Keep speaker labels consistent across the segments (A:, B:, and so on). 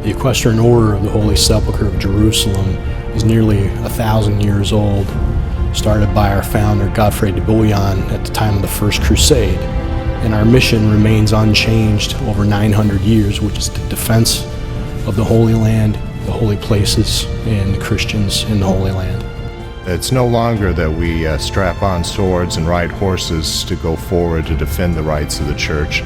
A: The Equestrian Order of the Holy Sepulchre of Jerusalem is nearly 1,000 years old, started by our founder Godfrey de Bouillon at the time of the First Crusade. And our mission remains unchanged over 900 years, which is the defense of the Holy Land, the holy places, and the Christians in the Holy Land.
B: It's no longer that we strap on swords and ride horses to go forward to defend the rights of the Church,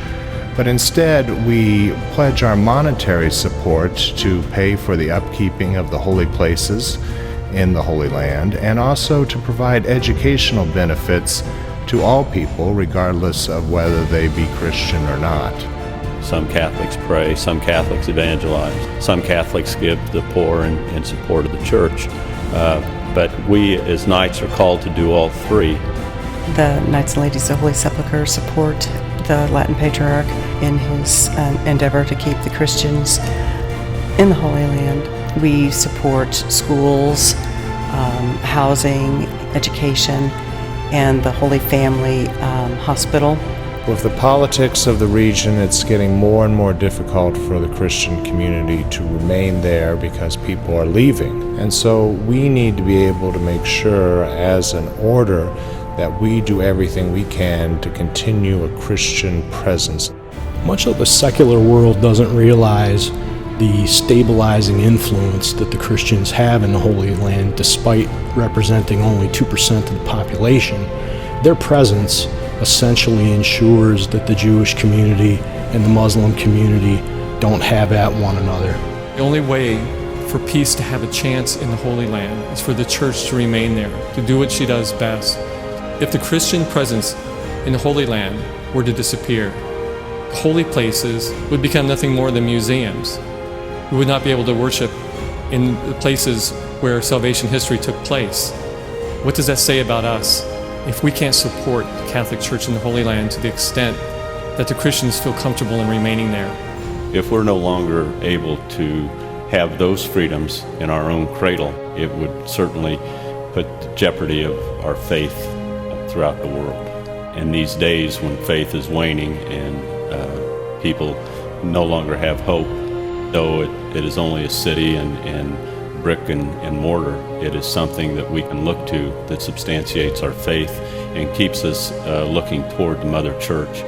B: but instead we pledge our monetary support to pay for the upkeeping of the holy places in the Holy Land, and also to provide educational benefits to all people, regardless of whether they be Christian or not.
C: Some Catholics pray, some Catholics evangelize, some Catholics give to the poor in support of the Church. But we as Knights are called to do all three.
D: The Knights and Ladies of the Holy Sepulchre support the Latin Patriarch in his endeavor to keep the Christians in the Holy Land. We support schools, housing, education, and the Holy Family Hospital.
E: With the politics of the region, it's getting more and more difficult for the Christian community to remain there because people are leaving. And so we need to be able to make sure as an order that we do everything we can to continue a Christian presence.
A: Much of the secular world doesn't realize the stabilizing influence that the Christians have in the Holy Land, despite representing only 2% of the population. Their presence essentially ensures that the Jewish community and the Muslim community don't have at one another.
F: The only way for peace to have a chance in the Holy Land is for the Church to remain there, to do what she does best. If the Christian presence in the Holy Land were to disappear, the holy places would become nothing more than museums. We would not be able to worship in the places where salvation history took place. What does that say about us if we can't support the Catholic Church in the Holy Land to the extent that the Christians feel comfortable in remaining there?
C: If we're no longer able to have those freedoms in our own cradle, it would certainly put the jeopardy of our faith throughout the world. In these days when faith is waning and people no longer have hope, though it is only a city and brick and mortar, it is something that we can look to that substantiates our faith and keeps us looking toward the Mother Church.